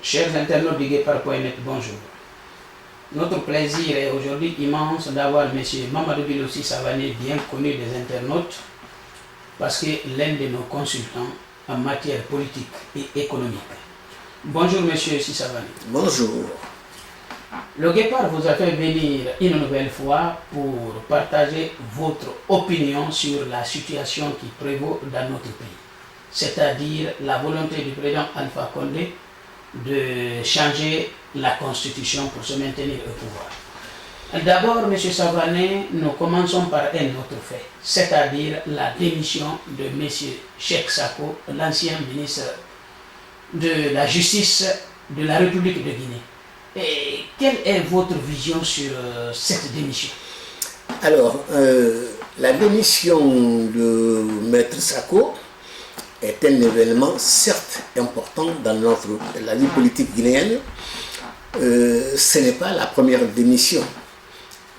Chers internautes du Guépard.net, bonjour. Notre plaisir est aujourd'hui immense d'avoir M. Mamadou Bilossi Savané, bien connu des internautes, parce que l'un de nos consultants en matière politique et économique. Bonjour M. Savané. Bonjour. Le Guépard vous a fait venir une nouvelle fois pour partager votre opinion sur la situation qui prévaut dans notre pays, c'est-à-dire la volonté du président Alpha Condé de changer la constitution pour se maintenir au pouvoir. D'abord, M. Savané, nous commençons par un autre fait, c'est-à-dire la démission de M. Cheikh Sako, l'ancien ministre de la Justice de la République de Guinée. Et quelle est votre vision sur cette démission? Alors, la démission de Maître Sako est un événement certes important dans la vie politique guinéenne. Ce n'est pas la première démission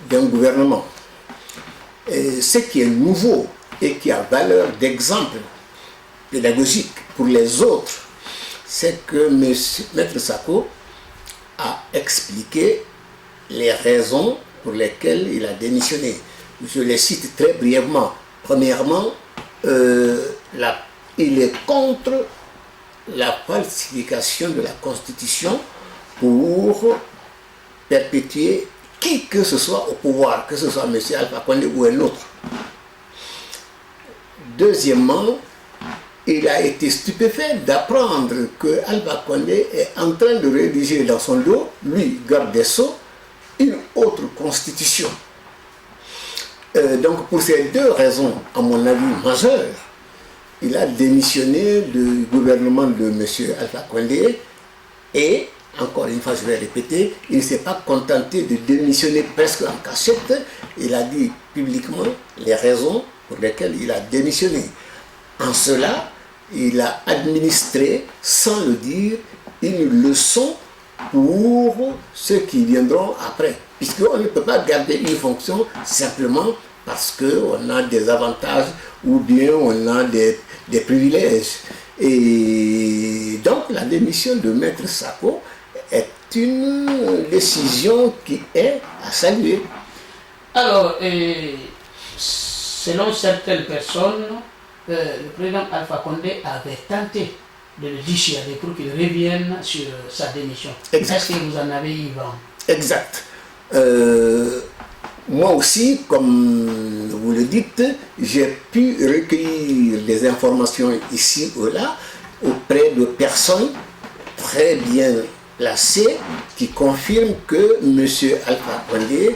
d'un gouvernement. Ce qui est nouveau et qui a valeur d'exemple pédagogique pour les autres, c'est que Maître Sako a expliqué les raisons pour lesquelles il a démissionné. Je les cite très brièvement. Premièrement, il est contre la falsification de la Constitution pour perpétuer qui que ce soit au pouvoir, que ce soit M. Alpha Condé ou un autre. Deuxièmement, il a été stupéfait d'apprendre que Alpha Condé est en train de rédiger dans son dos, lui, garde des Sceaux, une autre constitution. Donc pour ces deux raisons, à mon avis majeures, il a démissionné du gouvernement de M. Alpha Condé et, encore une fois je vais répéter, il ne s'est pas contenté de démissionner presque en cachette, il a dit publiquement les raisons pour lesquelles il a démissionné. En cela, il a administré, sans le dire, une leçon pour ceux qui viendront après. Puisqu'on ne peut pas garder une fonction simplement parce qu'on a des avantages ou bien on a des privilèges. Et donc la démission de Maître Sako est une décision qui est à saluer. Alors, selon certaines personnes, le président Alpha Condé avait tenté de le dissuader pour qu'il revienne sur sa démission. Est-ce que vous en avez eu vent? Exact. Moi aussi, comme vous le dites, j'ai pu recueillir des informations ici ou là auprès de personnes très bien placées qui confirment que M. Alpha Condé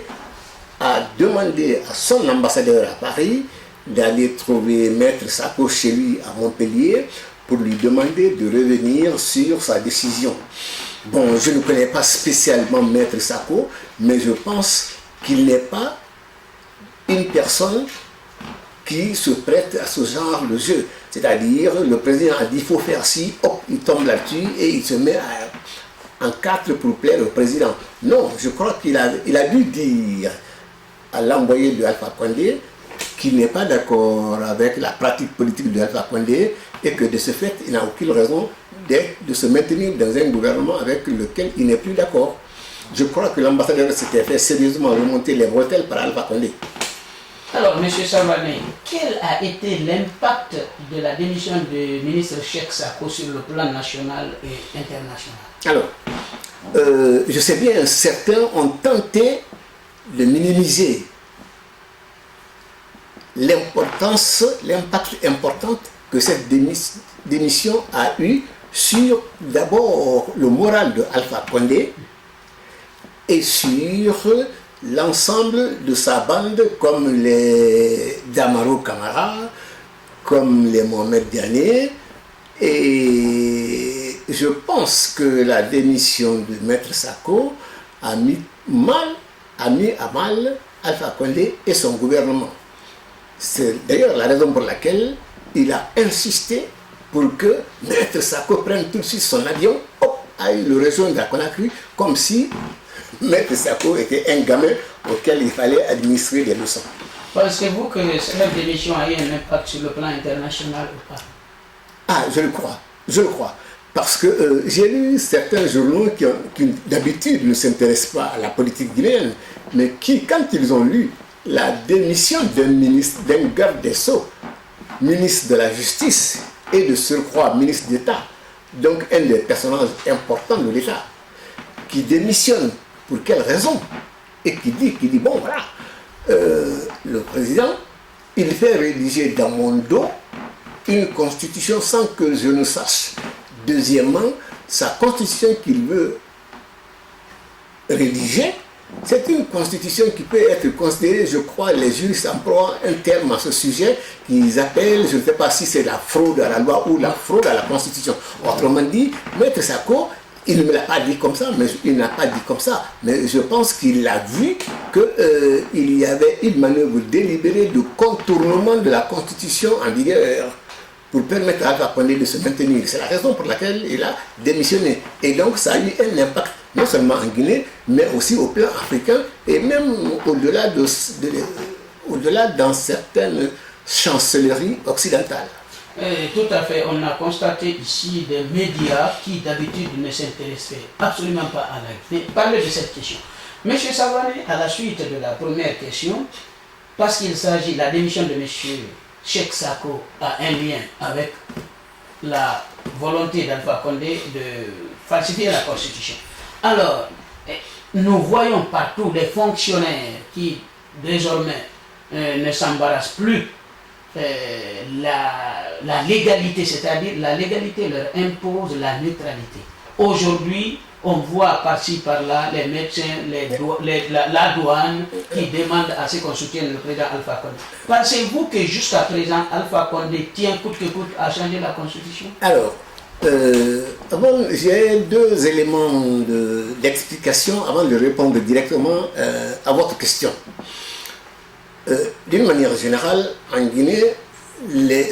a demandé à son ambassadeur à Paris d'aller trouver Maître Sako chez lui à Montpellier pour lui demander de revenir sur sa décision. Bon, je ne connais pas spécialement Maître Sako, mais je pense qu'il n'est pas une personne qui se prête à ce genre de jeu. C'est-à-dire, le président a dit il faut faire ci, hop, il tombe là-dessus et il se met en quatre pour plaire au président. Non, je crois qu'il a dû dire à l'envoyé de Alpha Condé qu'il n'est pas d'accord avec la pratique politique de Alpha Condé et que de ce fait, il n'a aucune raison de se maintenir dans un gouvernement avec lequel il n'est plus d'accord. Je crois que l'ambassadeur s'était fait sérieusement remonter les bretelles par Alpha Condé. Alors, M. Savané, quel a été l'impact de la démission du ministre Cheikh Sako sur le plan national et international? Alors, je sais bien, certains ont tenté de minimiser l'impact important que cette démission a eu sur d'abord le moral de Alpha Condé et sur l'ensemble de sa bande comme les Damaro Camara, comme les Mohamed Diané. Et je pense que la démission de Maître Sako a mis à mal Alpha Condé et son gouvernement. C'est d'ailleurs la raison pour laquelle il a insisté pour que Maître Sako prenne tout de suite son avion, hop, aille le rejoindre à Conakry, comme si Maître Sako était un gamin auquel il fallait administrer des leçons. Pensez-vous que cette démission a eu un impact sur le plan international ou pas? Ah, je le crois. Parce que j'ai lu certains journaux qui d'habitude ne s'intéressent pas à la politique guinéenne, mais qui, quand ils ont lu la démission d'un garde des Sceaux, ministre de la Justice et de surcroît ministre d'État, donc un des personnages importants de l'État, qui démissionne pour quelle raison, et qui dit bon voilà, le président, il fait rédiger dans mon dos une constitution sans que je ne sache. Deuxièmement, sa constitution qu'il veut rédiger, c'est une constitution qui peut être considérée, je crois, les juristes emploient un terme à ce sujet qu'ils appellent, je ne sais pas si c'est la fraude à la loi ou la fraude à la constitution. Autrement dit, Maître Sako, il ne me l'a pas dit comme ça, mais il n'a pas dit comme ça. Mais je pense qu'il a vu qu'il y avait une manœuvre délibérée de contournement de la constitution en vigueur pour permettre à Alpha Condé de se maintenir. C'est la raison pour laquelle il a démissionné. Et donc ça a eu un impact, non seulement en Guinée, mais aussi au plan africain, et même au-delà dans certaines chancelleries occidentales. Tout à fait. On a constaté ici des médias qui d'habitude ne s'intéressaient absolument pas à la Guinée. Parlez de cette question. Monsieur Savané, à la suite de la première question, parce qu'il s'agit de la démission de monsieur Cheikh Sako a un lien avec la volonté d'Alpha Condé de falsifier la Constitution. Alors, nous voyons partout des fonctionnaires qui désormais ne s'embarrassent plus la légalité, c'est-à-dire la légalité leur impose la neutralité. Aujourd'hui, on voit par-ci par-là les médecins, la douane qui demandent à ce qu'on soutienne le président Alpha Condé. Pensez-vous que jusqu'à présent, Alpha Condé tient coûte que coûte à changer la Constitution? Alors, j'ai deux éléments d'explication avant de répondre directement à votre question. D'une manière générale, en Guinée,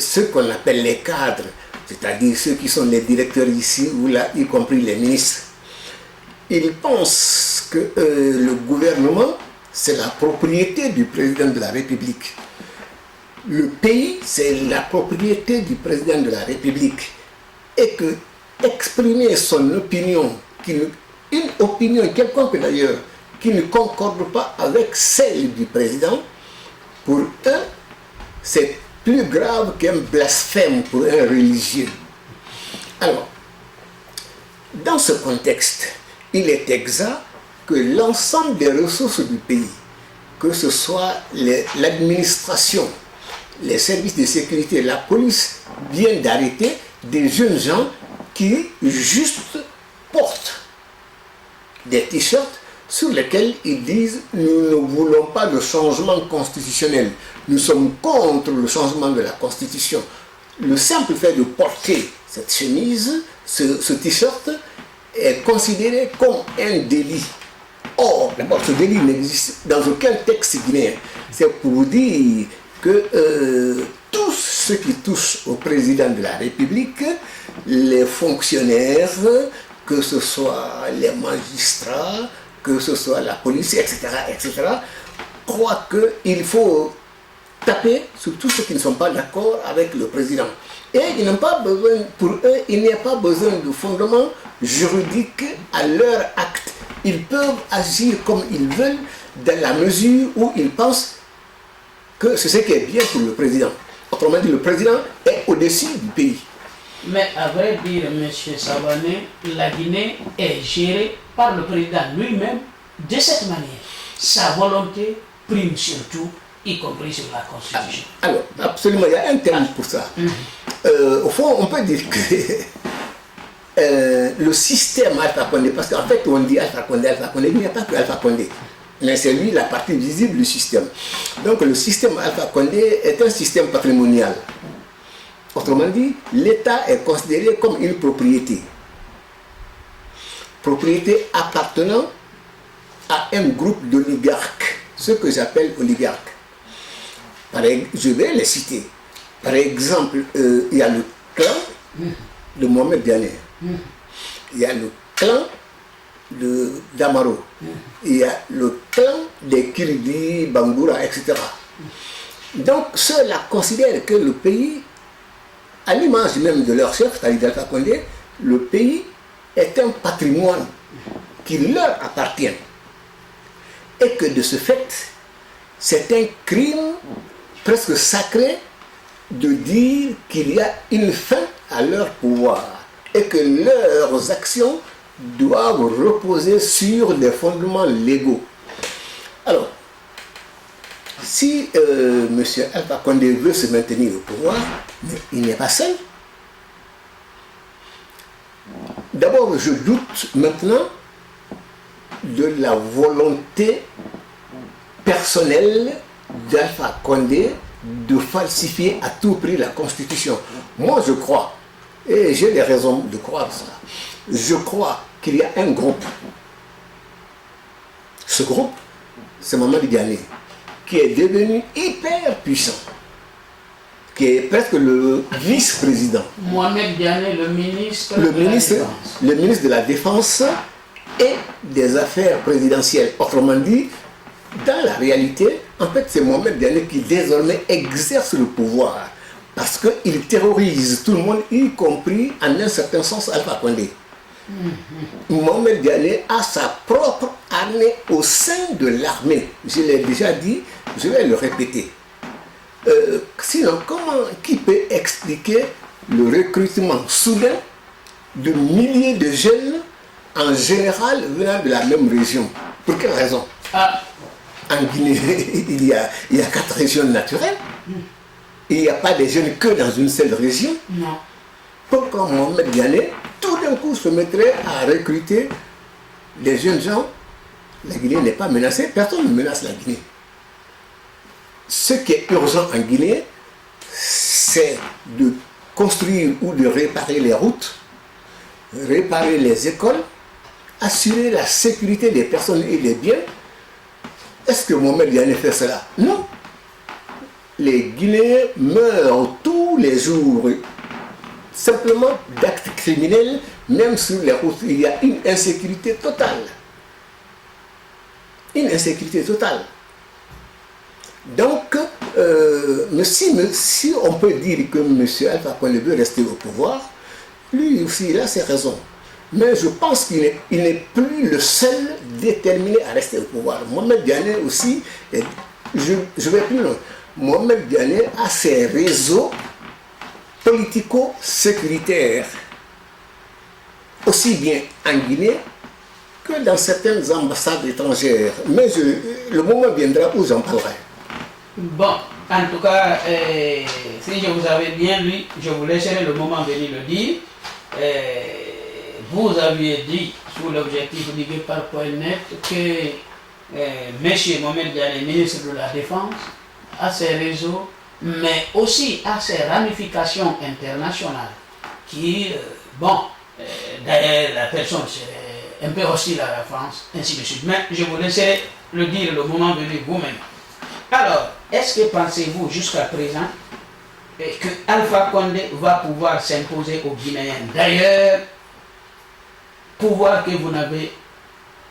ceux qu'on appelle les cadres, c'est-à-dire ceux qui sont les directeurs ici ou là, y compris les ministres, ils pensent que le gouvernement, c'est la propriété du président de la République. Le pays, c'est la propriété du président de la République. Et que exprimer son opinion, une opinion quelconque d'ailleurs, qui ne concorde pas avec celle du président, pour eux, c'est plus grave qu'un blasphème pour un religieux. Alors, dans ce contexte, il est exact que l'ensemble des ressources du pays, que ce soit l'administration, les services de sécurité, la police, viennent d'arrêter des jeunes gens qui juste portent des t-shirts sur lesquels ils disent « Nous ne voulons pas de changement constitutionnel, nous sommes contre le changement de la Constitution ». Le simple fait de porter cette chemise, ce t-shirt, est considéré comme un délit. Or, d'abord, ce délit n'existe dans aucun texte guinéen. C'est pour vous dire que tout ce qui touche au président de la République, les fonctionnaires, que ce soit les magistrats, que ce soit la police, etc., croient qu'il faut taper sur tous ceux qui ne sont pas d'accord avec le président. Et ils n'ont pas besoin, pour eux, il n'y a pas besoin de fondement juridique à leur acte. Ils peuvent agir comme ils veulent dans la mesure où ils pensent que c'est ce qui est bien pour le président. Autrement dit, le président est au-dessus du pays. Mais à vrai dire, M. Savané, la Guinée est gérée par le président lui-même de cette manière. Sa volonté prime surtout, y compris sur la Constitution. Alors, absolument, il y a un terme pour ça. Au fond, on peut dire que le système Alpha Condé, parce qu'en fait, on dit Alpha Condé, il n'y a pas que Alpha Condé. Mais c'est lui la partie visible du système. Donc le système Alpha Condé est un système patrimonial. Autrement dit, l'État est considéré comme une propriété. Propriété appartenant à un groupe d'oligarques, ce que j'appelle oligarques. Je vais les citer. Par exemple, il y a le clan de Mohamed Diané. Il y a le clan d'Amaro. Il y a le clan des Kiridi, Bangoura, etc. Donc ceux-là considèrent que le pays, à l'image même de leur chef, c'est-à-dire Alpha Condé, le pays est un patrimoine qui leur appartient. Et que de ce fait, c'est un crime presque sacré de dire qu'il y a une fin à leur pouvoir et que leurs actions doivent reposer sur des fondements légaux. Alors, si M. Alpha Condé veut se maintenir au pouvoir, mais il n'est pas seul. D'abord, je doute maintenant de la volonté personnelle d'Alpha Condé de falsifier à tout prix la Constitution. Moi, je crois, et j'ai des raisons de croire ça, je crois qu'il y a un groupe. Ce groupe, c'est Mamadi Diané, qui est devenu hyper puissant, qui est presque le vice-président. Mohamed Diané, le ministre de la Défense et des Affaires présidentielles. Autrement dit, dans la réalité, en fait, c'est Mohamed Diané qui désormais exerce le pouvoir parce qu'il terrorise tout le monde, y compris en un certain sens Alpha Condé. Mohamed Diané a sa propre armée au sein de l'armée. Je l'ai déjà dit, je vais le répéter. Sinon, qui peut expliquer le recrutement soudain de milliers de jeunes, en général venant de la même région? Pour quelle raison? En Guinée, il y a 4 régions naturelles. Il n'y a pas des jeunes que dans une seule région. Non. Pourquoi Mohamed Diané, tout d'un coup, se mettrait à recruter des jeunes gens? La Guinée n'est pas menacée, personne ne menace la Guinée. Ce qui est urgent en Guinée, c'est de construire ou de réparer les routes, réparer les écoles, assurer la sécurité des personnes et des biens. Est-ce que Mohamed Diané fait cela? Non. Les Guinéens meurent tous les jours simplement d'actes criminels, même sur les routes. Il y a une insécurité totale. Une insécurité totale. Donc, si on peut dire que M. Alpha Condé veut rester au pouvoir, lui aussi, il a ses raisons. Mais je pense qu'il n'est plus le seul déterminé à rester au pouvoir. Mohamed Diané aussi, je vais plus loin. Mohamed Diané a ses réseaux politico-sécuritaires, aussi bien en Guinée que dans certaines ambassades étrangères. Mais le moment viendra où j'en parlerai. Bon, en tout cas, si je vous avais bien lu, je vous laisserai le moment venir le dire. Vous aviez dit, sous l'objectif divulgué par Point.net, que M. Mohamed Diané, ministre de la Défense, a ses réseaux, mais aussi a ses ramifications internationales, qui, d'ailleurs, la personne serait un peu hostile à la France, ainsi de suite. Mais je vous laisserai le dire le moment venu vous-même. Alors, est-ce que pensez-vous jusqu'à présent que Alpha Condé va pouvoir s'imposer aux Guinéens? D'ailleurs, pouvoir que vous n'avez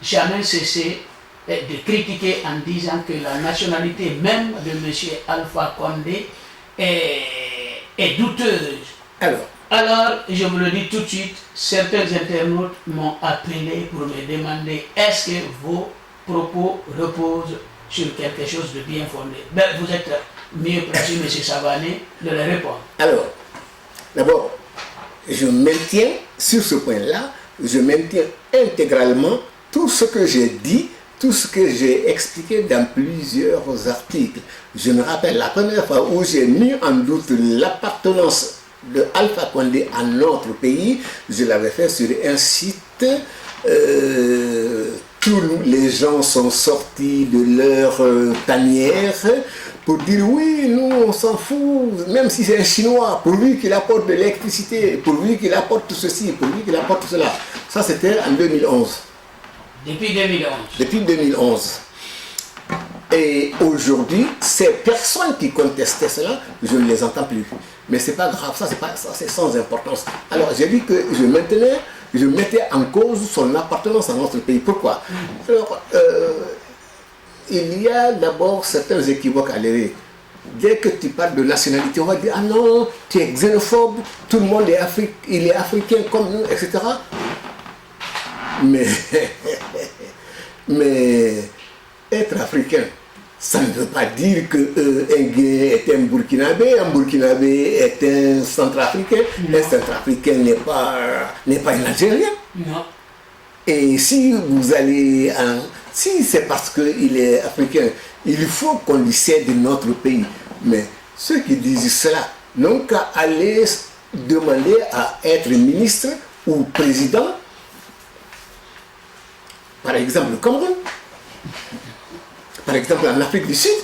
jamais cessé de critiquer en disant que la nationalité même de M. Alpha Condé est douteuse. Alors, je vous le dis tout de suite, certains internautes m'ont appelé pour me demander est-ce que vos propos reposent sur quelque chose de bien fondé. Vous êtes mieux placé, M. Savané, de le répondre. Alors, d'abord, je maintiens sur ce point-là, je maintiens intégralement tout ce que j'ai dit, tout ce que j'ai expliqué dans plusieurs articles. Je me rappelle la première fois où j'ai mis en doute l'appartenance de Alpha Condé à notre pays, je l'avais fait sur un site. Tous les gens sont sortis de leur tanière pour dire oui, nous on s'en fout, même si c'est un Chinois, pourvu qu'il apporte de l'électricité, pourvu qu'il apporte ceci, pourvu qu'il apporte cela. Ça c'était en 2011. Depuis 2011. Depuis 2011. Et aujourd'hui, ces personnes qui contestaient cela, je ne les entends plus. Mais c'est pas grave, ça c'est sans importance. Alors j'ai dit que je mettais en cause son appartenance à notre pays. Pourquoi? Alors, il y a d'abord certains équivoques à lever. dès que tu parles de nationalité, on va dire, ah non, tu es xénophobe, tout le monde est il est africain comme nous, etc. Mais, mais être africain, ça ne veut pas dire qu'un Guinéen est un Burkinabé est un Centrafricain, un Centrafricain n'est pas un Algérien. Non. Et si vous allez si c'est parce qu'il est africain, il faut qu'on lui cède notre pays. Mais ceux qui disent cela n'ont qu'à aller demander à être ministre ou président, par exemple le Cameroun, par exemple en Afrique du Sud.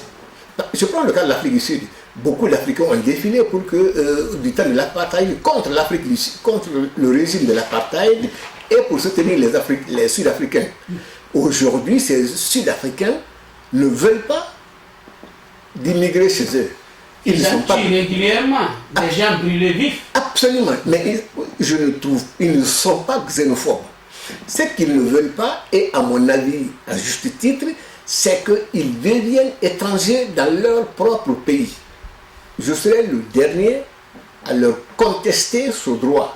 Je prends le cas de l'Afrique du Sud. Beaucoup d'Africains ont défilé pour que, du temps de l'apartheid, contre l'Afrique du Sud, contre le régime de l'apartheid et pour soutenir les Sud-Africains. Aujourd'hui, ces Sud-Africains ne veulent pas d'immigrer chez eux. Ils ne sont pas régulièrement, des gens brûlés vifs. Absolument, mais ils ne sont pas xénophobes. Ce qu'ils ne veulent pas, et à mon avis, à juste titre, c'est qu'ils deviennent étrangers dans leur propre pays. Je serai le dernier à leur contester ce droit.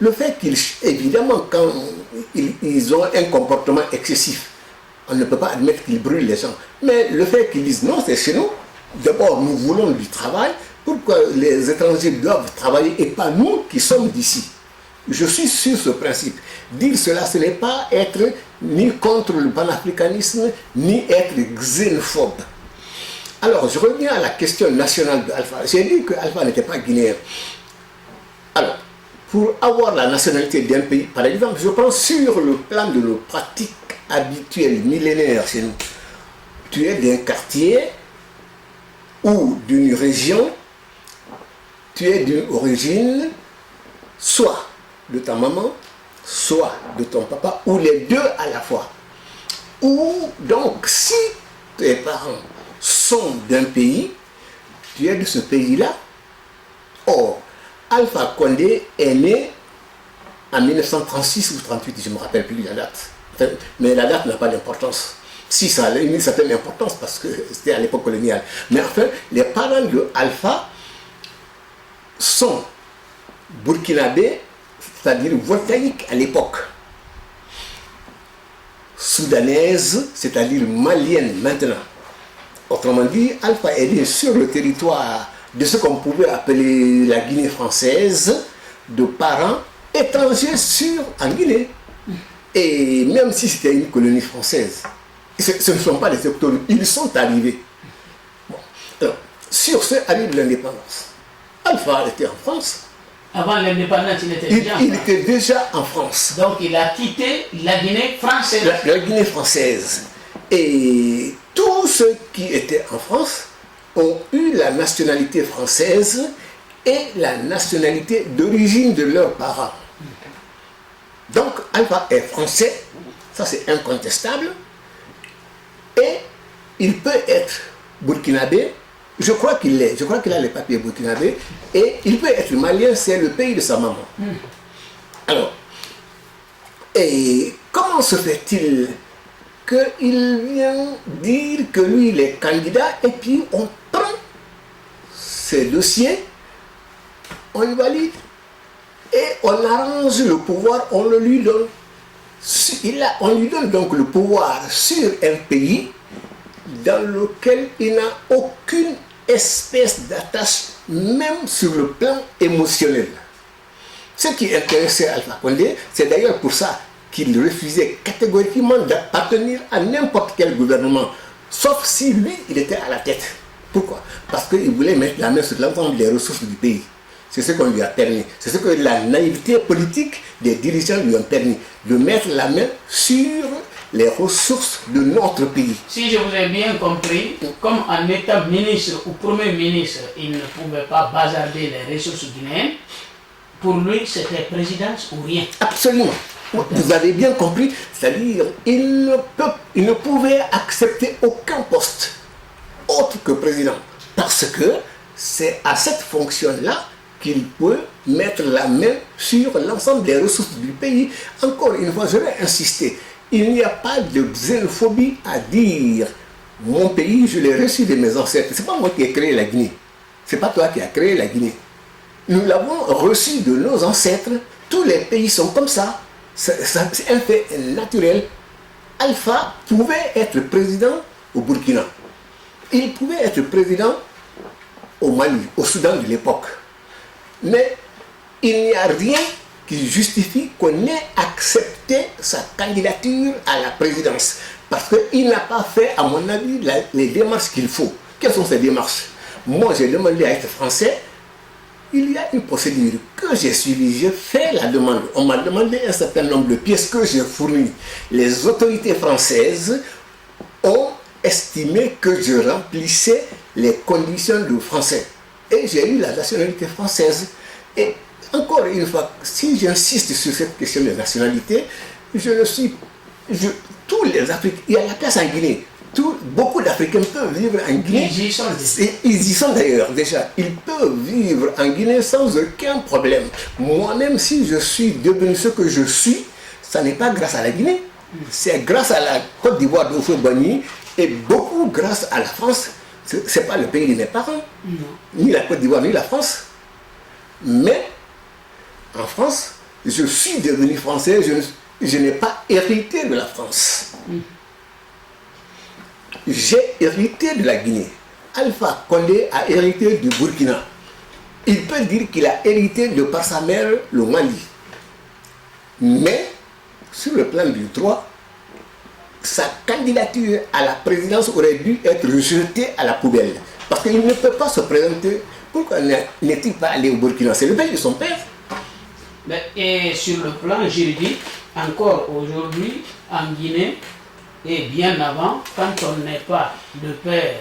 Le fait qu'ils, évidemment, quand ils ont un comportement excessif, on ne peut pas admettre qu'ils brûlent les gens. Mais le fait qu'ils disent non, c'est chez nous. D'abord, nous voulons du travail. Pourquoi les étrangers doivent travailler et pas nous qui sommes d'ici? Je suis sur ce principe. Dire cela, ce n'est pas être ni contre le panafricanisme, ni être xénophobe. Alors, je reviens à la question nationale d'Alpha. J'ai dit que Alpha n'était pas guinéen. Alors, pour avoir la nationalité d'un pays, par exemple, je prends sur le plan de nos pratiques habituelles, millénaires chez nous. Tu es d'un quartier ou d'une région, tu es d'une origine, soit de ta maman, soit de ton papa, ou les deux à la fois. Ou donc, si tes parents sont d'un pays, tu es de ce pays-là. Or, Alpha Condé est né en 1936 ou 38, je ne me rappelle plus la date. Enfin, mais la date n'a pas d'importance. Si, ça a une certaine importance parce que c'était à l'époque coloniale. Mais enfin, les parents de Alpha sont burkinabés, c'est-à-dire voltaïques à l'époque. Soudanaise, c'est-à-dire malienne maintenant. Autrement dit, Alpha est né sur le territoire de ce qu'on pouvait appeler la Guinée française, de parents étrangers en Guinée. Et même si c'était une colonie française, ce ne sont pas des autochtones, ils sont arrivés. Bon. Alors, sur ce arrive l'indépendance. Alpha était en France. Avant l'indépendance, il était déjà en France. Donc il a quitté la Guinée française. La Guinée française. Et tous ceux qui étaient en France ont eu la nationalité française et la nationalité d'origine de leurs parents. Donc Alpha est français, ça c'est incontestable, et il peut être burkinabé, je crois qu'il a les papiers burkinabés, et il peut être malien, c'est le pays de sa maman. Alors, et comment se fait-il qu'il vient dire que lui il est candidat et puis on prend ses dossiers, on le valide et on arrange le pouvoir, on le lui donne. On lui donne donc le pouvoir sur un pays dans lequel il n'a aucune espèce d'attache, même sur le plan émotionnel. Ce qui intéressait Alpha Condé, c'est d'ailleurs pour ça qu'il refusait catégoriquement d'appartenir à n'importe quel gouvernement, sauf si lui, il était à la tête. Pourquoi? Parce qu'il voulait mettre la main sur l'ensemble des ressources du pays. C'est ce qu'on lui a permis. C'est ce que la naïveté politique des dirigeants lui ont permis, de mettre la main sur les ressources de notre pays. Si je vous ai bien compris, comme en étant ministre ou premier ministre, il ne pouvait pas bazarder les ressources guinéennes, pour lui c'était présidence ou rien. Absolument. Vous avez bien compris, c'est-à-dire il ne pouvait accepter aucun poste autre que président, parce que c'est à cette fonction-là qu'il peut mettre la main sur l'ensemble des ressources du pays. Encore une fois, je vais insister, il n'y a pas de xénophobie à dire Mon pays, je l'ai reçu de mes ancêtres. Ce n'est pas moi qui ai créé la Guinée. Ce n'est pas toi qui as créé la Guinée. Nous l'avons reçu de nos ancêtres. Tous les pays sont comme ça. C'est un fait naturel. Alpha pouvait être président au Burkina. Il pouvait être président au Mali, au Soudan de l'époque. Mais il n'y a rien qui justifie qu'on ait accepté sa candidature à la présidence. Parce qu'il n'a pas fait, à mon avis, les démarches qu'il faut. Quelles sont ces démarches? Moi, j'ai demandé à être français. Il y a une procédure que j'ai suivie. J'ai fait la demande. On m'a demandé un certain nombre de pièces que j'ai fournies. Les autorités françaises ont estimé que je remplissais les conditions de français. Et j'ai eu la nationalité française. Et encore une fois, si j'insiste sur cette question de nationalité, tous les Africains, il y a la place en Guinée. Beaucoup d'Africains peuvent vivre en Guinée. Ils y sont d'ailleurs déjà. Ils peuvent vivre en Guinée sans aucun problème. Moi-même, si je suis devenu ce que je suis, ça n'est pas grâce à la Guinée. C'est grâce à la Côte d'Ivoire d'Oufou-Bani et beaucoup grâce à la France. Ce n'est pas le pays de mes parents, ni la Côte d'Ivoire, ni la France. Mais en France, je suis devenu français, je n'ai pas hérité de la France. J'ai hérité de la Guinée. Alpha Condé a hérité du Burkina. Il peut dire qu'il a hérité de par sa mère le Mali. Mais, sur le plan du droit, sa candidature à la présidence aurait dû être rejetée à la poubelle. Parce qu'il ne peut pas se présenter. Pourquoi n'est-il pas allé au Burkina? C'est le pays de son père. Et sur le plan juridique, encore aujourd'hui, en Guinée, et bien avant, quand on n'est pas de père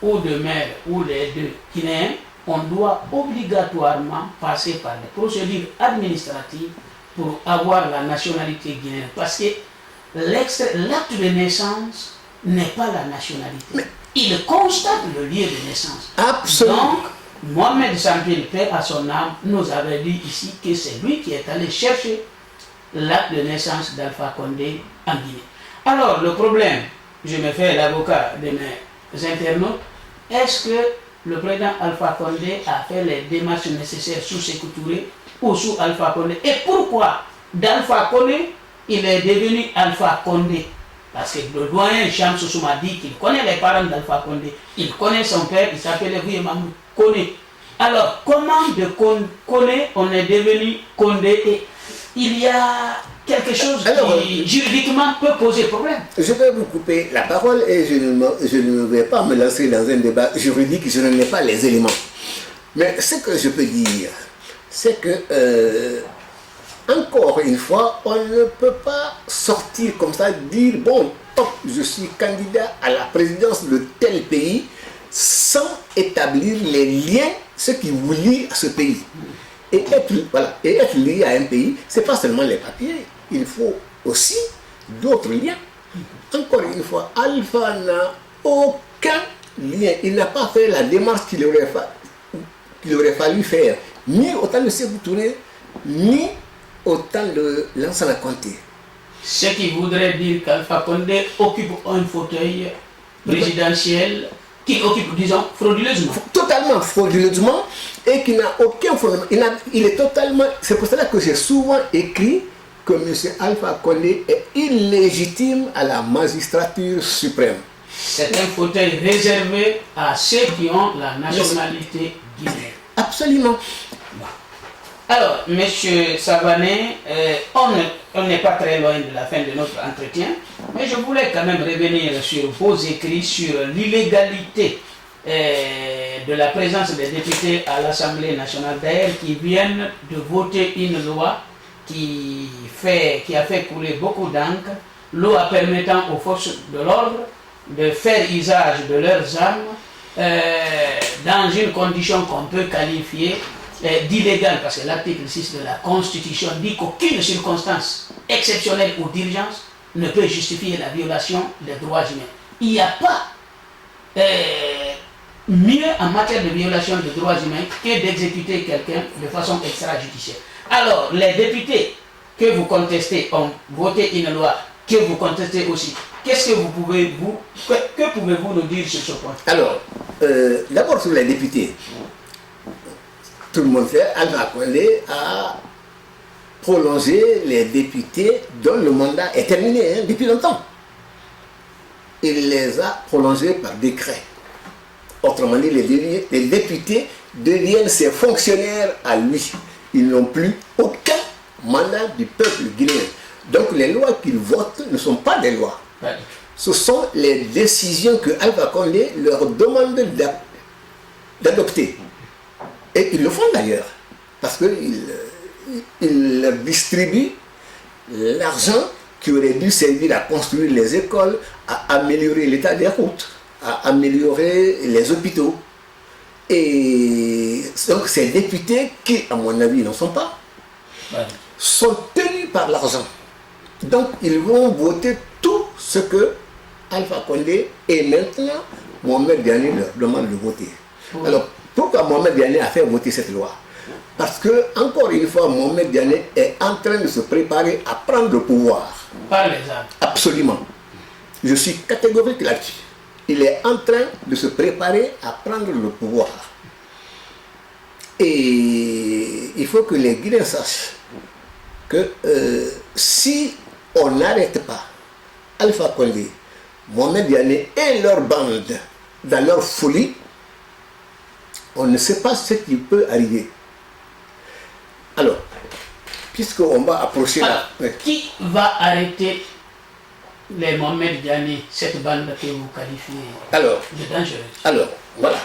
ou de mère ou les deux Guinéens, on doit obligatoirement passer par des procédures administratives pour avoir la nationalité guinéenne. Parce que l'acte de naissance n'est pas la nationalité. Mais il constate le lieu de naissance. Absolument. Donc, Mohamed Sampil, paix à son âme, nous avait dit ici que c'est lui qui est allé chercher l'acte de naissance d'Alpha Condé en Guinée. Alors, le problème, je me fais l'avocat de mes internautes, est-ce que le président Alpha Condé a fait les démarches nécessaires sous Sékou Touré ou sous Alpha Condé? Et pourquoi d'Alpha Condé, il est devenu Alpha Condé? Parce que le doyen Chamsou Souma dit qu'il connaît les parents d'Alpha Condé, il connaît son père, il s'appelait Mamou Koné. Alors, comment de Koné on est devenu Condé? Et il y a quelque chose qui juridiquement peut poser problème. Je vais vous couper la parole et je ne vais pas me lancer dans un débat juridique, je n'en ai pas les éléments. Mais ce que je peux dire, c'est que, encore une fois, on ne peut pas sortir comme ça, dire, bon, je suis candidat à la présidence de tel pays, sans établir les liens, ce qui vous lie à ce pays. Et être lié à un pays, ce n'est pas seulement les papiers, il faut aussi d'autres liens. Encore une fois, Alpha n'a aucun lien. Il n'a pas fait la démarche qu'il aurait fallu faire, ni au temps de Sékou Touré, ni au temps de Lansana Conté. Ce qui voudrait dire qu'Alpha Condé occupe un fauteuil présidentiel qu'il occupe, disons, frauduleusement. Totalement frauduleusement et qui n'a aucun fondement. Il est totalement. C'est pour cela que j'ai souvent écrit que M. Alpha Condé est illégitime à la magistrature suprême. C'est un fauteuil réservé à ceux qui ont la nationalité guinéenne. Absolument. Alors, M. Savané, on n'est pas très loin de la fin de notre entretien, mais je voulais quand même revenir sur vos écrits sur l'illégalité de la présence des députés à l'Assemblée nationale, d'ailleurs, qui viennent de voter une loi qui a fait couler beaucoup d'encre, loi permettant aux forces de l'ordre de faire usage de leurs armes dans une condition qu'on peut qualifier d'illégal, parce que l'article 6 de la Constitution dit qu'aucune circonstance exceptionnelle ou d'urgence ne peut justifier la violation des droits humains. Il n'y a pas mieux en matière de violation des droits humains que d'exécuter quelqu'un de façon extrajudiciaire. Alors, les députés que vous contestez ont voté une loi que vous contestez aussi. Qu'est-ce que que pouvez-vous nous dire sur ce point? Alors, d'abord sur les députés. Tout le monde sait, Alpha Condé a prolongé les députés dont le mandat est terminé depuis longtemps. Il les a prolongés par décret. Autrement dit, les députés deviennent ses fonctionnaires à lui. Ils n'ont plus aucun mandat du peuple guinéen. Donc les lois qu'ils votent ne sont pas des lois. Ce sont les décisions que Alpha Condé leur demande d'adopter. Et ils le font d'ailleurs. Parce qu'ils leur distribuent l'argent qui aurait dû servir à construire les écoles, à améliorer l'état des routes, à améliorer les hôpitaux. Et donc ces députés, qui à mon avis n'en sont pas, sont tenus par l'argent. Donc ils vont voter tout ce que Alpha Condé et maintenant Mohamed Diané leur demande de voter. Alors pourquoi Mohamed Diané a fait voter cette loi? Parce que, encore une fois, Mohamed Diané est en train de se préparer à prendre le pouvoir. Par les armes. Absolument. Je suis catégorique là-dessus. Il est en train de se préparer à prendre le pouvoir. Et il faut que les Guinéens sachent que si on n'arrête pas Alpha Condé, Mohamed Diané et leur bande dans leur folie, on ne sait pas ce qui peut arriver. Alors, puisqu'on va approcher là... Qui va arrêter les Mohamed Diané, cette bande que vous qualifiez de dangereuse? Alors, voilà.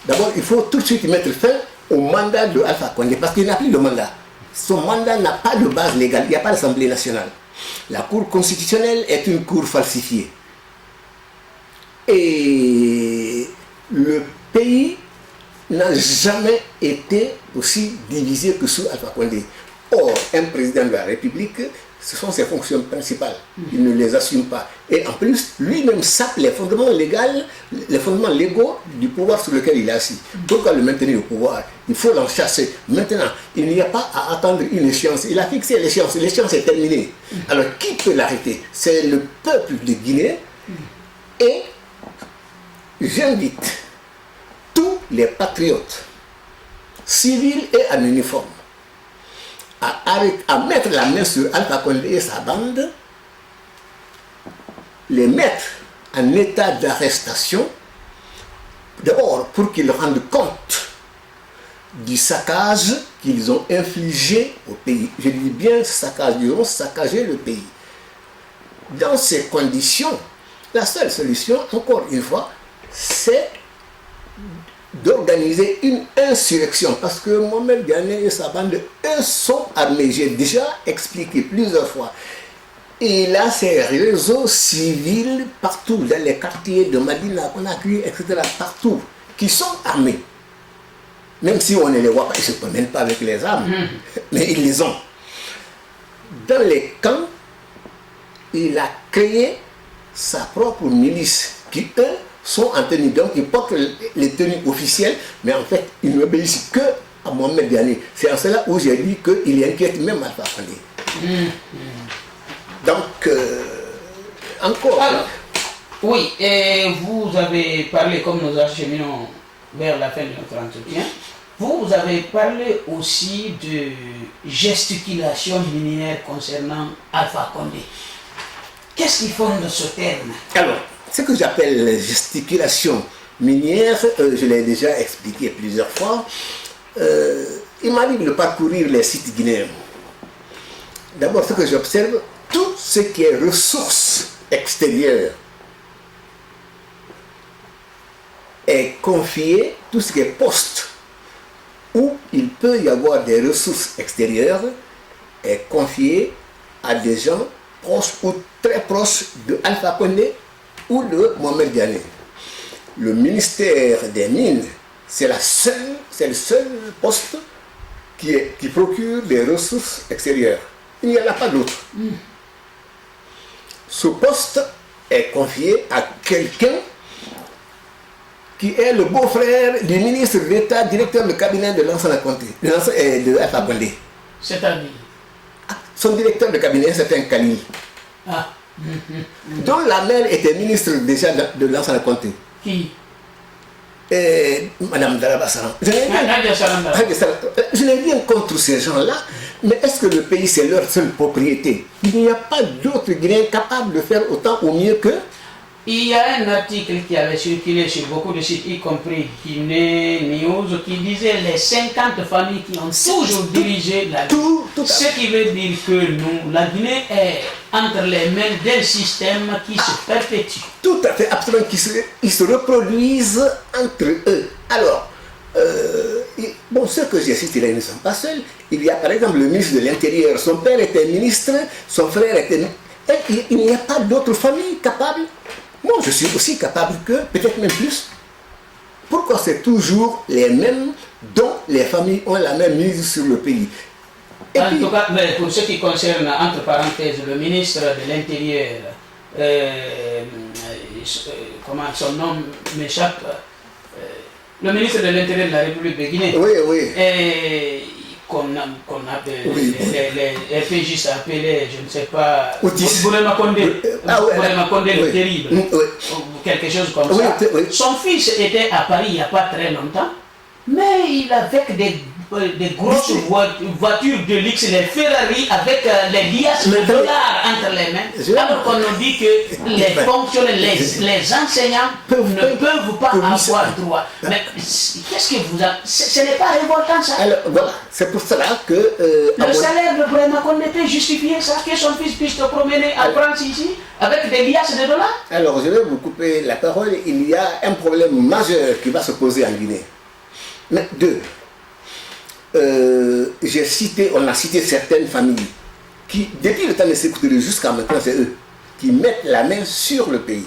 D'abord, il faut tout de suite mettre fin au mandat de Alpha Condé, parce qu'il n'a plus de mandat. Son mandat n'a pas de base légale, il n'y a pas d'Assemblée nationale. La Cour constitutionnelle est une cour falsifiée. Et le pays n'a jamais été aussi divisé que sous Alpha Condé. Or, un président de la République, ce sont ses fonctions principales. Il ne les assume pas. Et en plus, lui-même sape les fondements légaux du pouvoir sur lequel il est assis. Pourquoi le maintenir au pouvoir? Il faut l'en chasser. Maintenant, il n'y a pas à attendre une échéance. Il a fixé l'échéance. L'échéance est terminée. Alors, qui peut l'arrêter? C'est le peuple de Guinée. Et j'invite tous les patriotes, civils et en uniforme, à mettre la main sur Alpha Condé et sa bande, les mettre en état d'arrestation, d'abord pour qu'ils rendent compte du saccage qu'ils ont infligé au pays. Je dis bien saccage, ils ont saccagé le pays. Dans ces conditions, la seule solution, encore une fois, c'est d'organiser une insurrection, parce que Mohamed Diané et sa bande, eux, sont armés. J'ai déjà expliqué plusieurs fois. Il a ses réseaux civils partout, dans les quartiers de Madina, Conakry, etc., partout, qui sont armés. Même si on ne les voit pas, ils ne se promènent pas avec les armes, mais ils les ont. Dans les camps, il a créé sa propre milice, qui, eux, sont en tenue. Donc, ils portent les tenues officielles, mais en fait, ils n'obéissent que à Mohamed Diané. C'est en cela où j'ai dit qu'il inquiète même Alpha Condé. Donc, encore... Alors, oui, et vous avez parlé, comme nous acheminons vers la fin de notre entretien, vous avez parlé aussi de gesticulation minière concernant Alpha Condé. Qu'est-ce qu'ils font de ce terme? Alors, ce que j'appelle gesticulation minière, je l'ai déjà expliqué plusieurs fois. Il m'arrive de parcourir les sites guinéens. D'abord, ce que j'observe, tout ce qui est ressources extérieures est confié, tout ce qui est poste où il peut y avoir des ressources extérieures est confié à des gens proches ou très proches de Alpha Condé ou de Mohamed Diané. Le ministère des Mines, c'est le seul poste qui procure des ressources extérieures. Il n'y en a pas d'autre. Ce poste est confié à quelqu'un qui est le beau-frère du ministre d'État, directeur de cabinet de l'ancien Condé, de Alpha Condé. C'est-à-dire son directeur de cabinet, c'est un Khalil. dont la mère était ministre déjà de Lansana Conté. Qui? Madame Darabassaran. Je n'ai rien contre ces gens-là, mais est-ce que le pays c'est leur seule propriété? Il n'y a pas d'autres Guinéens capables de faire autant ou mieux que. Il y a un article qui avait circulé sur beaucoup de sites, y compris Guinée News, qui disait les 50 familles qui ont toujours dirigé la Guinée. Ce qui veut dire que nous, la Guinée est entre les mains d'un système qui se perpétue. Tout à fait, absolument, ils se reproduisent entre eux. Alors, bon, ceux que j'ai cités là, ils ne sont pas seuls. Il y a par exemple le ministre de l'Intérieur. Son père était ministre, son frère était. Et il n'y a pas d'autres familles capables. Moi, je suis aussi capable que, peut-être même plus. Pourquoi c'est toujours les mêmes dont les familles ont la même mise sur le pays? Et en tout cas, mais pour ce qui concerne, entre parenthèses, le ministre de l'Intérieur, comment son nom m'échappe, le ministre de l'Intérieur de la République de Guinée, qu'on appelle les FPJ appelés, je ne sais pas, Bourema Condé, le terrible, ou quelque chose comme ça. Son fils était à Paris il n'y a pas très longtemps, mais il avait des grosses voitures de luxe, les Ferrari avec les liasses de dollars entre les mains, alors qu'on nous dit que les fonctionnaires, les enseignants ne peuvent pas avoir droit. Mais qu'est-ce que vous avez? Ce n'est pas révoltant ça? Alors voilà, c'est pour cela que... le salaire de Bourema Condé peut justifier ça, que son fils puisse te promener en France ici, avec des liasses de dollars? Alors je vais vous couper la parole, il y a un problème majeur qui va se poser en Guinée. Mais deux, on a cité certaines familles qui, depuis le temps de Sékou Touré jusqu'à maintenant, c'est eux qui mettent la main sur le pays.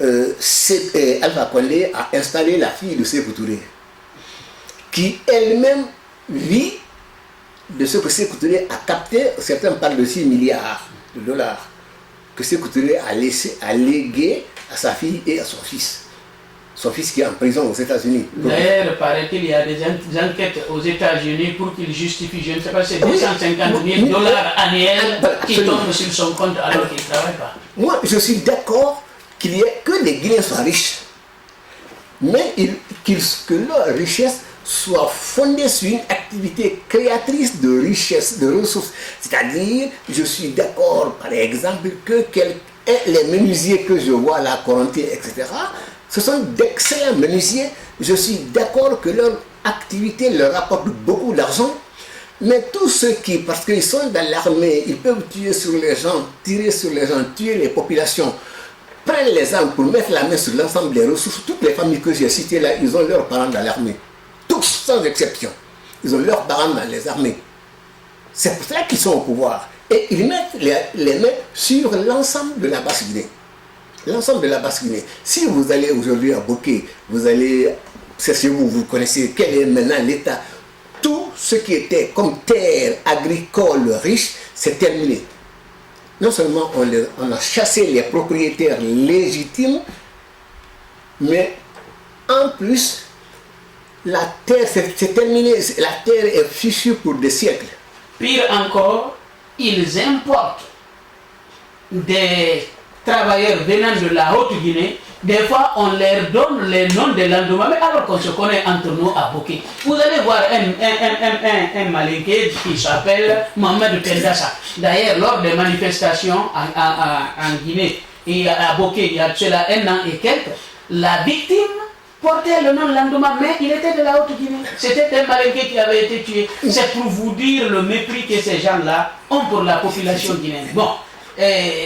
Alpha Condé a installé la fille de Sékou Touré, qui elle-même vit de ce que Sékou Touré a capté. Certains parlent de 6 milliards de dollars que Sékou Touré a légué à sa fille et à son fils. Son fils qui est en prison aux États-Unis. D'ailleurs, paraît-il, il y a des enquêtes aux États-Unis pour qu'il justifie, je ne sais pas, c'est 250 000 dollars annuels qui tombent sur son compte alors qu'il ne travaille pas. Moi, je suis d'accord qu'il y ait que les Guinéens soient riches, mais que leur richesse soit fondée sur une activité créatrice de richesse, de ressources. C'est-à-dire, je suis d'accord, par exemple, que les menuisiers que je vois là, Corentin, etc., ce sont d'excellents menuisiers. Je suis d'accord que leur activité leur apporte beaucoup d'argent. Mais tous ceux qui, parce qu'ils sont dans l'armée, ils peuvent tirer sur les gens, tuer les populations, prennent les armes pour mettre la main sur l'ensemble des ressources. Toutes les familles que j'ai citées là, ils ont leurs parents dans l'armée. Tous, sans exception. Ils ont leurs parents dans les armées. C'est pour cela qu'ils sont au pouvoir. Et ils mettent les mains sur l'ensemble de la Basse-Guinée. L'ensemble de la Basse-Guinée. Si vous allez aujourd'hui à Boké, c'est chez vous, vous connaissez quel est maintenant l'état. Tout ce qui était comme terre agricole riche, c'est terminé. Non seulement on a chassé les propriétaires légitimes, mais en plus, la terre, c'est terminé. La terre est fichue pour des siècles. Pire encore, ils importent des travailleurs venant de la Haute-Guinée. Des fois, on leur donne les noms des Landoumamé alors qu'on se connaît entre nous à Boké. Vous allez voir un Malinké qui s'appelle Mohamed Pendassa. D'ailleurs, lors des manifestations en Guinée et à Boké, il y a cela 1 an et quelques, la victime portait le nom Landouma, mais il était de la Haute-Guinée. C'était un Malinké qui avait été tué. C'est pour vous dire le mépris que ces gens-là ont pour la population guinéenne. Bon.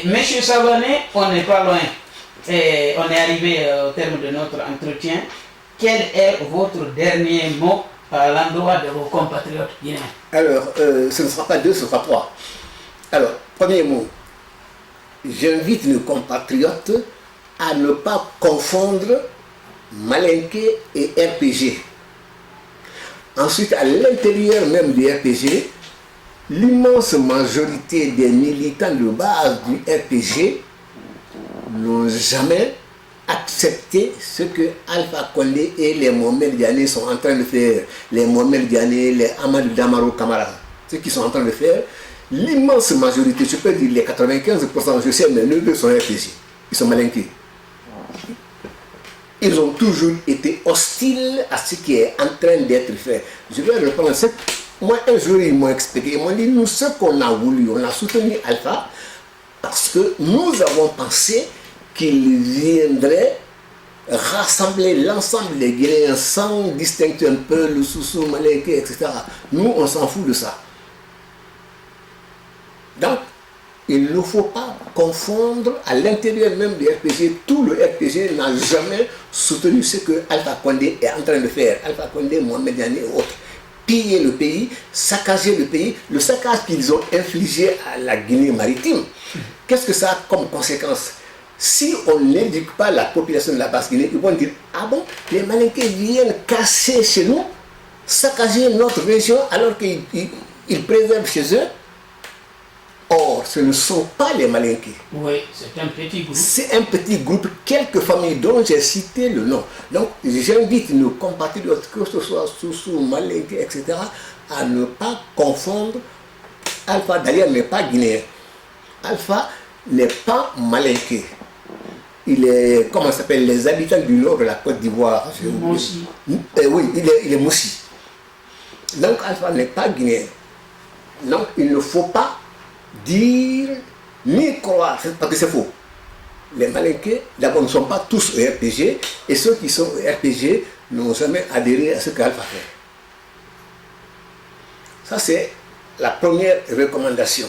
Monsieur Savané, on n'est pas loin. On est arrivé au terme de notre entretien. Quel est votre dernier mot à l'endroit de vos compatriotes guinéens? Alors, ce ne sera pas 2, ce sera 3. Alors, premier mot. J'invite nos compatriotes à ne pas confondre Malinké et RPG. Ensuite, à l'intérieur même du RPG, l'immense majorité des militants de base du RPG n'ont jamais accepté ce que Alpha Condé et les Mohamed Diané sont en train de faire. Les Mohamed Diané, les Amadou Damaro Camara. ce qu'ils sont en train de faire, l'immense majorité, je peux dire les 95%, je sais, mes neveux sont RPG. Ils sont malinqués. Ils ont toujours été hostiles à ce qui est en train d'être fait. Je vais reprendre ça. Moi, un jour, ils m'ont expliqué. Ils m'ont dit, nous, ce qu'on a voulu, on a soutenu Alpha parce que nous avons pensé qu'il viendrait rassembler l'ensemble des Guinéens sans distinguer un peu le Soussou, Malinké, etc. Nous, on s'en fout de ça. Donc, il ne faut pas confondre à l'intérieur même du RPG. Tout le RPG n'a jamais soutenu ce que Alpha Condé est en train de faire. Alpha Condé, Mohamed Diané et autres. Piller le pays, saccager le pays. Le saccage qu'ils ont infligé à la Guinée maritime, qu'est-ce que ça a comme conséquence? Si on n'éduque pas la population de la Basse-Guinée, ils vont dire, ah bon, les Malinqués viennent casser chez nous, saccager notre région alors qu'ils préservent chez eux. Or, ce ne sont pas les Malinqués. Oui, c'est un petit groupe. C'est un petit groupe, quelques familles dont j'ai cité le nom. Donc, j'invite nos compatriotes, que ce soit Soussou, Malinké, etc., à ne pas confondre. Alpha, d'ailleurs, n'est pas guinéen. Alpha n'est pas Malinké. Il est, comment ça s'appelle, les habitants du nord de la Côte d'Ivoire. Moussi. Oui, il est Moussi. Donc, Alpha n'est pas guinéen. Donc, il ne faut pas dire ni croire, parce que c'est faux. Les Malinqués, d'abord, ne sont pas tous au RPG, et ceux qui sont au RPG n'ont jamais adhéré à ce qu'Alpha fait. Ça, c'est la première recommandation.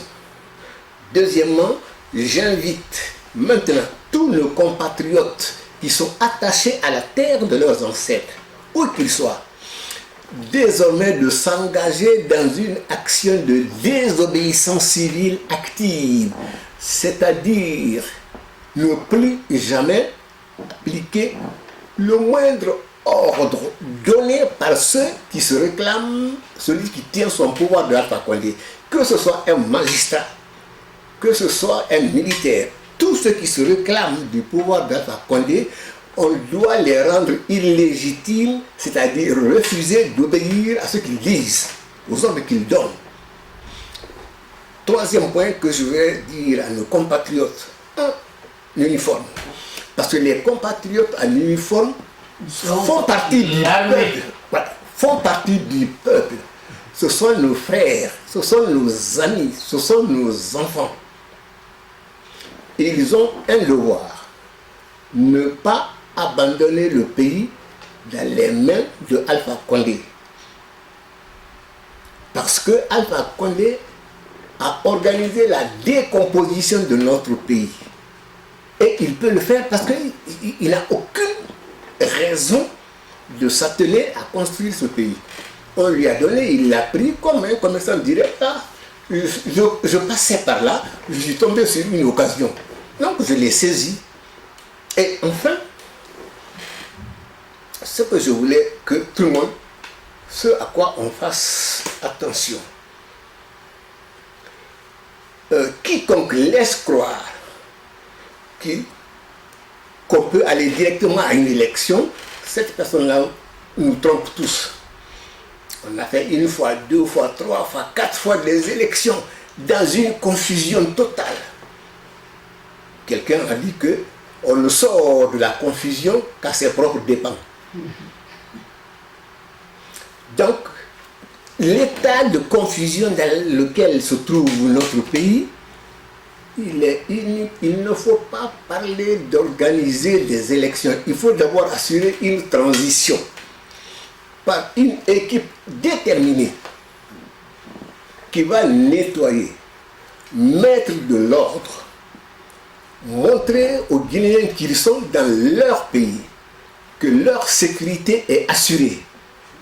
Deuxièmement, j'invite maintenant tous nos compatriotes qui sont attachés à la terre de leurs ancêtres, où qu'ils soient, désormais de s'engager dans une action de désobéissance civile active, c'est-à-dire ne plus jamais appliquer le moindre ordre donné par ceux qui se réclament, celui qui tient son pouvoir de Alpha Condé, que ce soit un magistrat, que ce soit un militaire, tous ceux qui se réclament du pouvoir d'Alpha Condé, on doit les rendre illégitimes, c'est-à-dire refuser d'obéir à ce qu'ils disent, aux ordres qu'ils donnent. Troisième point que je vais dire à nos compatriotes en uniforme, parce que les compatriotes en uniforme font partie du peuple. Voilà, font partie du peuple. Ce sont nos frères, ce sont nos amis, ce sont nos enfants. Et ils ont un devoir, ne pas abandonner le pays dans les mains de Alpha Condé. Parce que Alpha Condé a organisé la décomposition de notre pays. Et il peut le faire parce qu'il n'a aucune raison de s'atteler à construire ce pays. On lui a donné, il l'a pris comme un commerçant direct. Je passais par là, je suis tombé sur une occasion. Donc je l'ai saisi. Et enfin, ce que je voulais que tout le monde, ce à quoi on fasse attention. Quiconque laisse croire qu'on peut aller directement à une élection, cette personne-là nous trompe tous. On a fait une fois, deux fois, trois fois, quatre fois des élections dans une confusion totale. Quelqu'un a dit que on ne sort de la confusion qu'à ses propres dépens. Donc, l'état de confusion dans lequel se trouve notre pays, il est unique. Il ne faut pas parler d'organiser des élections. Il faut d'abord assurer une transition par une équipe déterminée qui va nettoyer, mettre de l'ordre, montrer aux Guinéens qu'ils sont dans leur pays, que leur sécurité est assurée,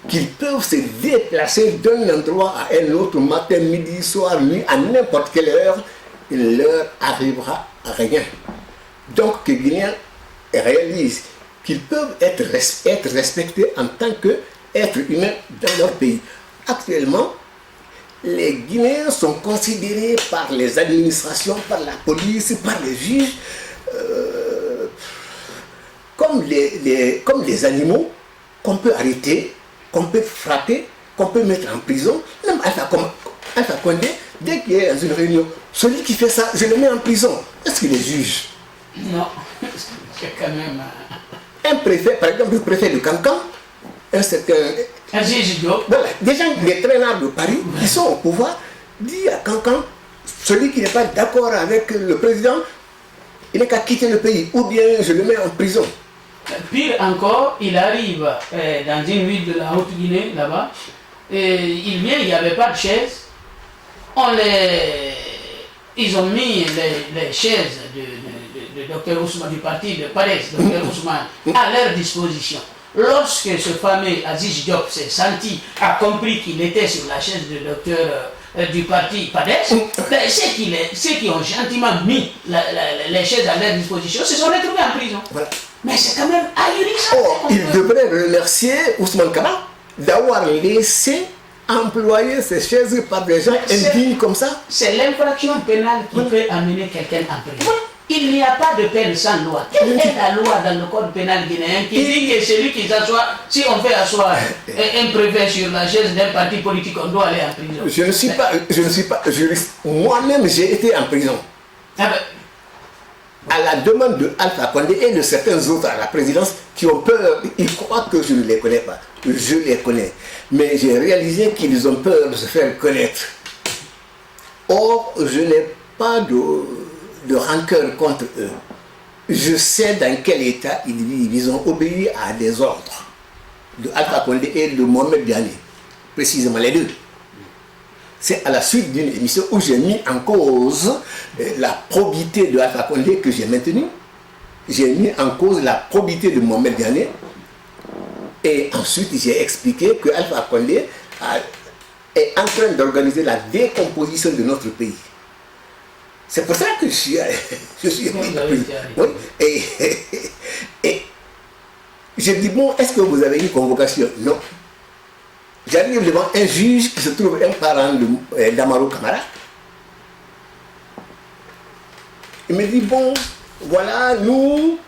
qu'ils peuvent se déplacer d'un endroit à un autre, matin, midi, soir, nuit, à n'importe quelle heure, il leur arrivera à rien. Donc que les Guinéens réalisent qu'ils peuvent être respectés en tant qu'êtres humains dans leur pays. Actuellement, les Guinéens sont considérés par les administrations, par la police, par les juges, comme les animaux qu'on peut arrêter, qu'on peut frapper, qu'on peut mettre en prison. Même Alpha Condé, dès qu'il est dans une réunion, celui qui fait ça, je le mets en prison. Est-ce qu'il est juge? Non, c'est quand même... Un préfet, par exemple, le préfet de Cancan, un certain... Un juge Diop. Voilà, des gens, les traînards de Paris, qui sont au pouvoir, dit à Cancan, celui qui n'est pas d'accord avec le président, il n'est qu'à quitter le pays, ou bien je le mets en prison. Pire encore, il arrive dans une ville de la Haute-Guinée, là-bas, et il vient, il n'y avait pas de chaise. Ils ont mis les chaises de Dr Ousmane, du parti de Paris, Dr Ousmane, à leur disposition. Lorsque ce fameux Aziz Diop s'est senti, a compris qu'il était sur la chaise de docteur du parti PADES, ben, ceux qui ont gentiment mis les chaises à leur disposition se sont retrouvés en prison. Voilà. Mais c'est quand même ahurissant. Oh, il devrait remercier Ousmane Kaba d'avoir laissé employer ces chaises par des gens indignes comme ça. C'est l'infraction pénale qui peut amener quelqu'un en prison. Il n'y a pas de peine sans loi. Quelle est la loi dans le code pénal guinéen qui dit que celui qui s'assoit, si on fait asseoir un préfet sur la chaise d'un parti politique, on doit aller en prison? Je ne suis pas juriste. Moi-même, j'ai été en prison. Ah ben, à la demande de Alpha Condé et de certains autres à la présidence qui ont peur, ils croient que je ne les connais pas. Je les connais. Mais j'ai réalisé qu'ils ont peur de se faire connaître. Or, je n'ai pas de rancœur contre eux. Je sais dans quel état ils vivent. Ils ont obéi à des ordres de Alpha Condé et de Mohamed Diané. Précisément les deux. C'est à la suite d'une émission où j'ai mis en cause la probité de Alpha Condé que j'ai maintenue. J'ai mis en cause la probité de Mohamed Diané. Et ensuite, j'ai expliqué que Alpha Condé est en train d'organiser la décomposition de notre pays. C'est pour ça que je suis oui. Et j'ai dit, bon, est-ce que vous avez une convocation? Non. J'arrive devant un juge qui se trouve un parent d'Amaro Camara. Il me dit, bon, voilà,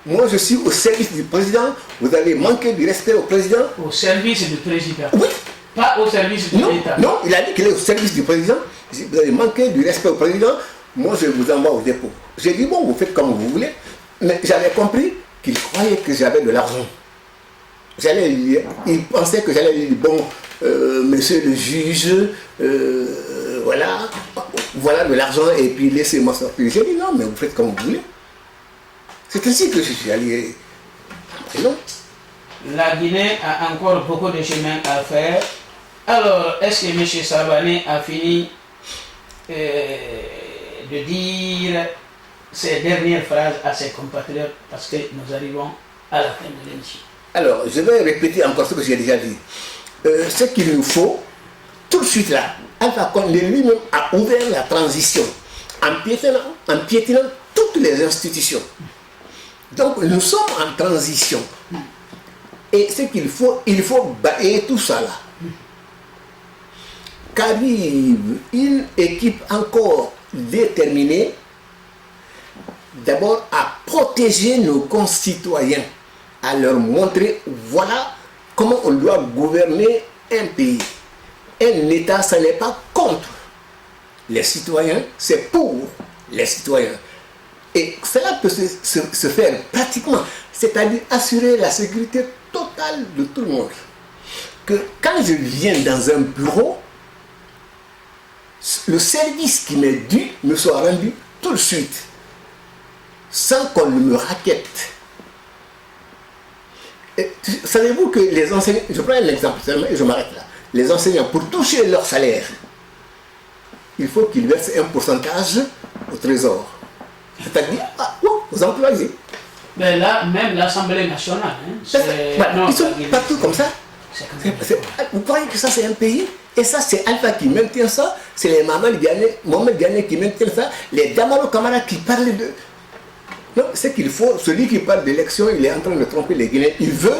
moi je suis au service du président, vous allez manquer du respect au président. Au service du président? Oui. Pas au service de l'État? Non, il a dit qu'il est au service du président, vous allez manquer du respect au président, moi je vous envoie au dépôt. J'ai dit, bon, vous faites comme vous voulez, mais j'avais compris qu'il croyait que j'avais de l'argent. Il pensait que j'allais lui dire, bon, monsieur le juge, voilà de l'argent et puis laissez-moi sortir. J'ai dit non, mais vous faites comme vous voulez. C'est ainsi que je suis allé en prison. La Guinée a encore beaucoup de chemin à faire. Alors, est-ce que M. Savané a fini de dire ces dernières phrases à ses compatriotes parce que nous arrivons à la fin de l'émission? Alors, je vais répéter encore ce que j'ai déjà dit. Ce qu'il nous faut, tout de suite là, Alpha Condé lui-même a ouvert la transition en piétinant toutes les institutions. Donc nous sommes en transition. Et ce qu'il faut, il faut balayer tout ça là. Qu'arrive une équipe encore déterminée, d'abord à protéger nos concitoyens, à leur montrer, voilà comment on doit gouverner un pays. Un État, ce n'est pas contre les citoyens, c'est pour les citoyens. Et cela peut se faire pratiquement, c'est-à-dire assurer la sécurité totale de tout le monde. Que quand je viens dans un bureau, le service qui m'est dû me soit rendu tout de suite, sans qu'on ne me raquette. Savez-vous que les enseignants, je prends un exemple seulement et je m'arrête là, les enseignants, pour toucher leur salaire, il faut qu'ils versent un pourcentage au trésor, c'est-à-dire aux employés. Mais là, même l'Assemblée nationale, ils sont partout comme ça. Vous croyez que ça c'est un pays? Et ça c'est Alpha qui maintient ça, c'est les Mohamed Diané qui maintiennent ça, les Damaro Camara qui parlent de... Non, c'est qu'il faut, celui qui parle d'élection, il est en train de tromper les Guinéens. Il veut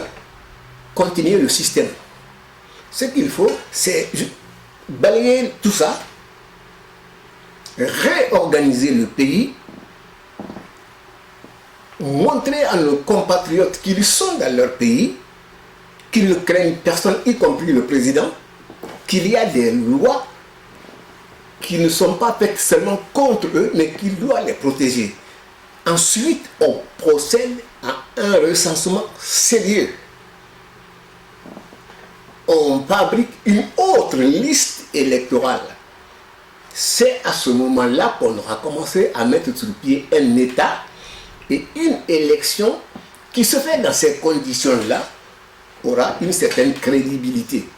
continuer le système. Ce qu'il faut, c'est balayer tout ça, réorganiser le pays, montrer à nos compatriotes qu'ils sont dans leur pays, qu'ils ne craignent personne, y compris le président, qu'il y a des lois qui ne sont pas faites seulement contre eux, mais qui doivent les protéger. Ensuite, on procède à un recensement sérieux. On fabrique une autre liste électorale. C'est à ce moment-là qu'on aura commencé à mettre sur pied un État et une élection qui se fait dans ces conditions-là aura une certaine crédibilité.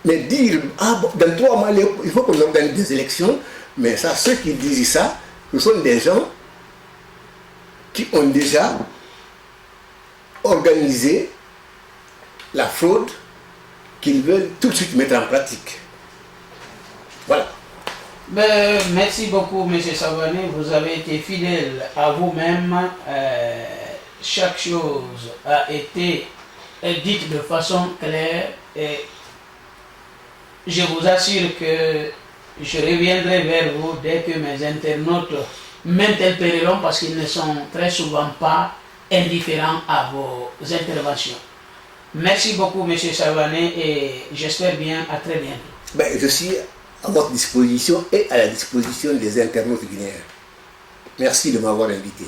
Mais dire, ah bon, dans 3 mois, il faut qu'on organise des élections, mais ça, ceux qui disent ça, ce sont des gens qui ont déjà organisé la fraude qu'ils veulent tout de suite mettre en pratique. Voilà. Ben, merci beaucoup, M. Savané. Vous avez été fidèle à vous-même. Chaque chose a été dite de façon claire et je vous assure que je reviendrai vers vous dès que mes internautes m'interpelleront parce qu'ils ne sont très souvent pas indifférents à vos interventions. Merci beaucoup, M. Savané, et j'espère bien à très bientôt. Ben, je suis à votre disposition et à la disposition des internautes guinéens. Merci de m'avoir invité.